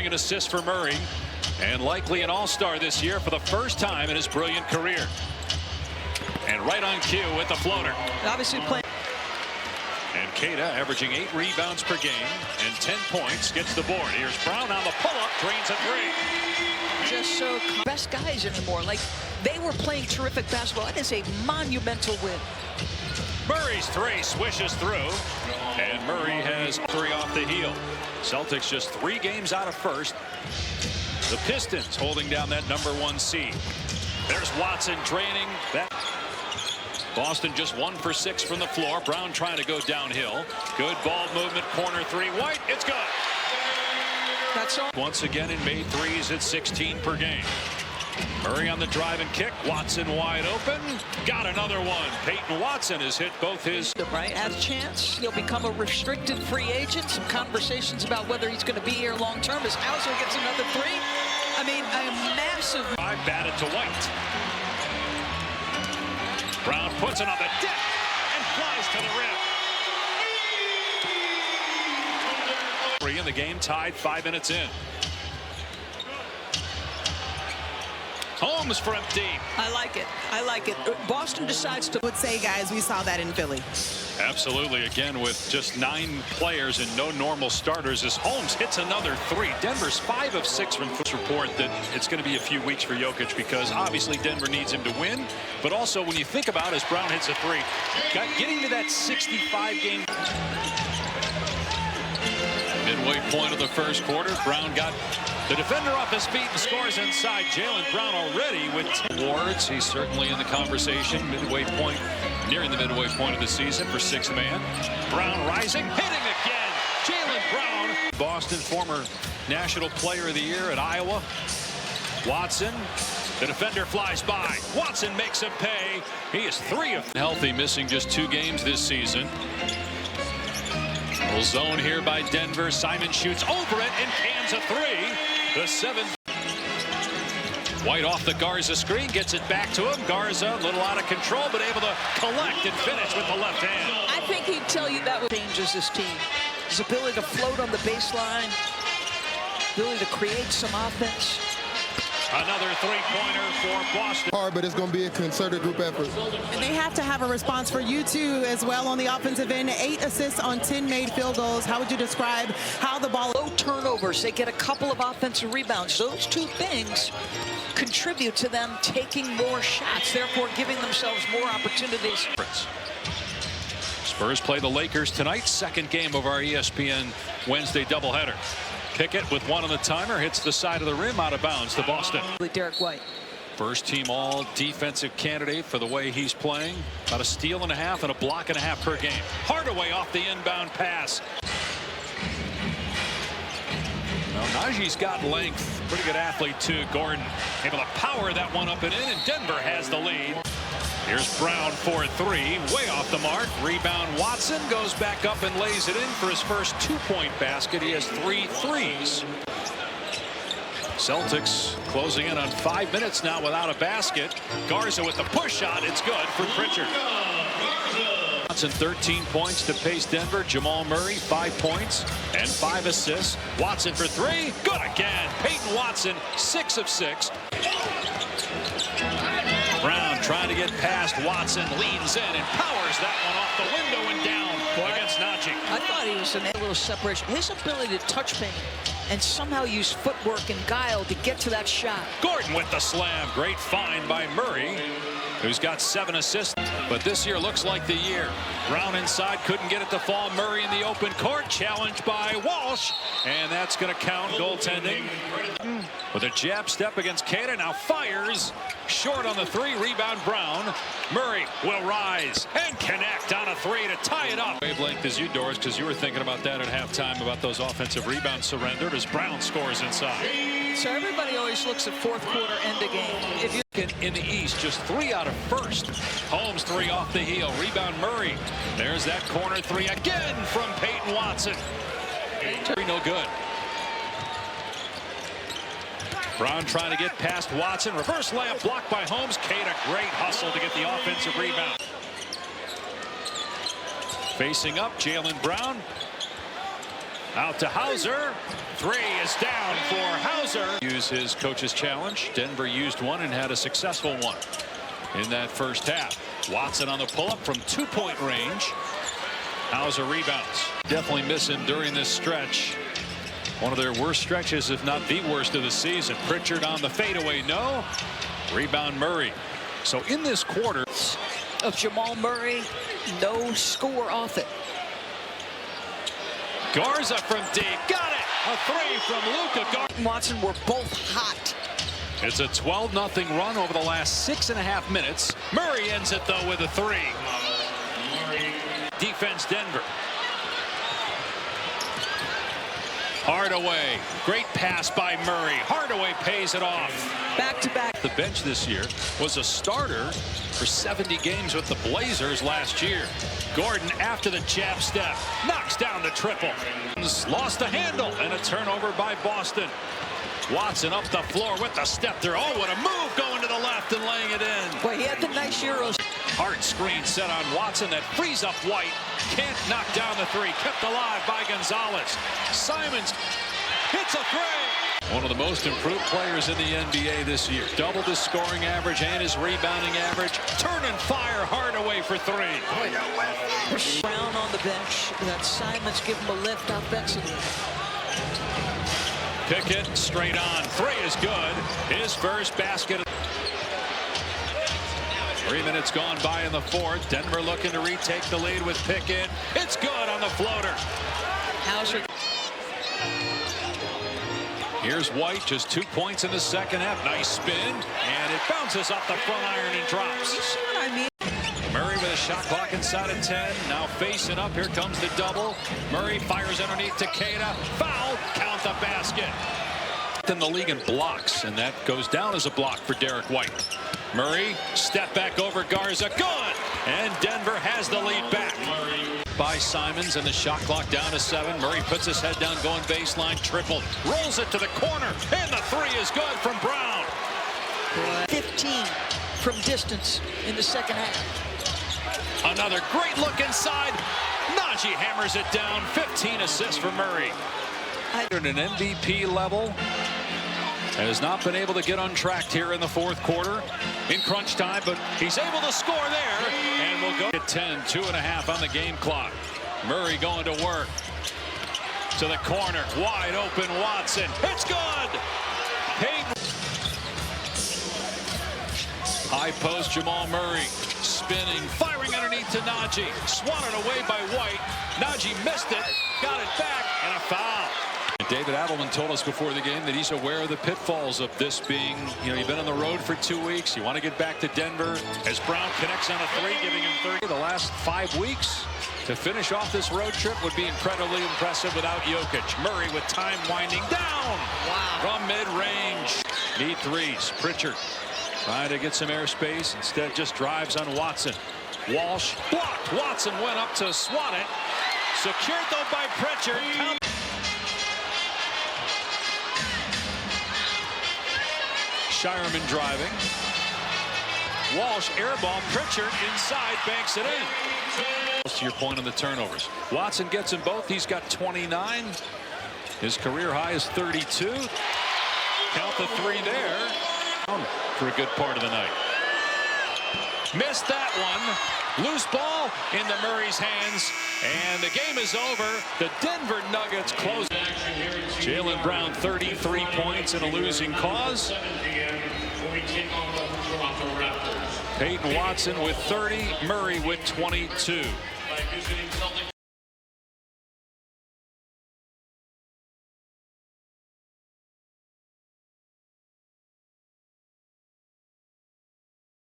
scoring and assists for Murray, and likely an all-star this year for the first time in his brilliant career. And right on cue with the floater. Obviously playing. And Cada averaging 8 rebounds per game and 10 points, gets the board. Here's Brown on the pull-up, drains a three. Just so best guys anymore. Like, they were playing terrific basketball. That is a monumental win. Murray's three swishes through, and Murray has 3 off the heel. Celtics just 3 games out of first. The Pistons holding down that #1 seed. There's Watson draining that. Boston just 1 for 6 from the floor. Brown trying to go downhill. Good ball movement, corner three. White, it's good. That's all. Once again in made threes at 16 per game. Murray on the drive and kick. Watson wide open. Got another one. Peyton Watson has hit both his. Right, has a chance. He'll become a restricted free agent. Some conversations about whether he's going to be here long term. As Hauser gets another 3. I mean, a massive. I batted to White. Brown puts it on the deck and flies to the rim. 3 in the game, tied 5 minutes in. Holmes from deep. I like it. I like it. Boston decides to. Would say, guys, we saw that in Philly. Absolutely. Again, with just 9 players and no normal starters, as Holmes hits another 3. Denver's 5 of 6 from this report that it's going to be a few weeks for Jokic because obviously Denver needs him to win. But also when you think about it, as Brown hits a 3, getting to that 65 game. Midway point of the first quarter, Brown got the defender off his feet and scores inside. Jaylen Brown already with 10 awards. He's certainly in the conversation. Midway point, nearing the midway point of the season for 6th man. Brown rising, hitting again. Jaylen Brown, Boston, former National Player of the Year at Iowa. Watson, the defender flies by. Watson makes him pay. He is 3 of healthy, missing just 2 games this season. Little zone here by Denver. Simon shoots over it and cans a 3. The 7th. White off the Garza screen, gets it back to him. Garza, a little out of control, but able to collect and finish with the left hand. I think he'd tell you that changes his team. His ability to float on the baseline, ability to create some offense. Another 3-pointer for Boston. Hard, but it's going to be a concerted group effort. And they have to have a response for you two as well on the offensive end. 8 assists on 10 made field goals. How would you describe how the ball? Low turnovers. They get a couple of offensive rebounds. Those 2 things contribute to them taking more shots, therefore giving themselves more opportunities. Spurs play the Lakers tonight. 2nd game of our ESPN Wednesday doubleheader. Pickett with 1 on the timer, hits the side of the rim, out of bounds to Boston. Derek White. First team all defensive candidate for the way he's playing. About a steal and a half and a block and a half per game. Hardaway off the inbound pass. Now Najee's got length. Pretty good athlete too. Gordon able to power that one up and in, and Denver has the lead. Here's Brown for 3, way off the mark. Rebound, Watson goes back up and lays it in for his first 2-point basket. He has 3 threes. Celtics closing in on 5 minutes now without a basket. Garza with the push shot. It's good for Pritchard. Watson 13 points to pace Denver. Jamal Murray 5 points and 5 assists. Watson for 3. Good again. Peyton Watson 6 of 6. Brown trying to get past Watson, leans in and powers that one off the window and down against Najee. I thought he was in a little separation. His ability to touch paint and somehow use footwork and guile to get to that shot. Gordon with the slam. Great find by Murray, who's got 7 assists. But this year looks like the year. Brown inside, couldn't get it to fall. Murray in the open court, challenged by Walsh. And that's going to count. Goaltending. With a jab step against Cada, now fires. Short on the 3, rebound Brown. Murray will rise and connect on a 3 to tie it up. Wavelength as you, Doris, because you were thinking about that at halftime, about those offensive rebounds surrendered as Brown scores inside. So everybody always looks at 4th quarter end of game. If you in the East, just 3 out of first. Holmes 3 off the heel. Rebound Murray. There's that corner 3 again from Peyton Watson. No good. Brown trying to get past Watson. Reverse layup blocked by Holmes. Cada, great hustle to get the offensive rebound. Facing up, Jaylen Brown. Out to Hauser. Three is down for Hauser. Use his coach's challenge. Denver used one and had a successful one in that first half. Watson on the pull-up from 2-point range. Hauser rebounds. Definitely miss him during this stretch. One of their worst stretches, if not the worst of the season. Pritchard on the fadeaway, no. Rebound Murray. So in this quarter of Jamal Murray, no score off it. Garza from deep, got it. A three from Luka. Watson were both hot. It's a 12-0 run over the last 6.5 minutes. Murray ends it though with a three. Defense Denver. Hardaway, great pass by Murray. Hardaway pays it off. Back-to-back. The bench this year was a starter for 70 games with the Blazers last year. Gordon after the jab step knocks down the triple. Lost the handle and a turnover by Boston. Watson up the floor with the step there. Oh, what a move going to the left and laying it in. Well, he had the nice Euros. Hard screen set on Watson that frees up White. Can't knock down the three. Kept alive by Gonzalez. Simons hits a three. One of the most improved players in the NBA this year. Doubled his scoring average and his rebounding average. Turn and fire Hardaway for three. Brown on the bench. That Simons give him a lift offensively. Pickett straight on. Three is good. His first basket. 3 minutes gone by in the fourth. Denver looking to retake the lead with Pickett. It's good on the floater. Hauser. Here's White, just 2 points in the second half. Nice spin, and it bounces off the front iron and drops. You see what I mean? Murray with a shot clock inside of 10. Now facing up. Here comes the double. Murray fires underneath Takeda. Foul. Count the basket. In the league in blocks, and that goes down as a block for Derek White. Murray, step back over Garza. Good. And Denver has the lead back. By Simons, and the shot clock down to 7. Murray puts his head down, going baseline, triple. Rolls it to the corner, and the three is good from Brown. 15 from distance in the second half. Another great look inside. Najee hammers it down. 15 assists for Murray. At an MVP level, has not been able to get untracked here in the fourth quarter in crunch time, but he's able to score there, and we'll go at 10, 2.5 on the game clock. Murray going to work to the corner, wide open Watson. It's good. Payton. High post Jamal Murray spinning, firing underneath to Najee. Swatted away by White. Najee missed it, got it back, and a foul. David Adelman told us before the game that he's aware of the pitfalls of this being, you've been on the road for 2 weeks. You want to get back to Denver. As Brown connects on a three, giving him 30. The last 5 weeks to finish off this road trip would be incredibly impressive without Jokic. Murray with time winding down. Wow. From mid-range. Need threes. Pritchard trying to get some airspace. Instead just drives on Watson. Walsh blocked. Watson went up to swat it. Secured though by Pritchard. Shireman driving. Walsh airball. Pritchard inside, banks it in. To your point on the turnovers. Watson gets them both. He's got 29. His career high is 32. Count the three there for a good part of the night. Missed that one. Loose ball into Murray's hands, and the game is over. The Denver Nuggets close. Jaylen Brown 33 points in a losing cause. Peyton Watson with 30, Murray with 22.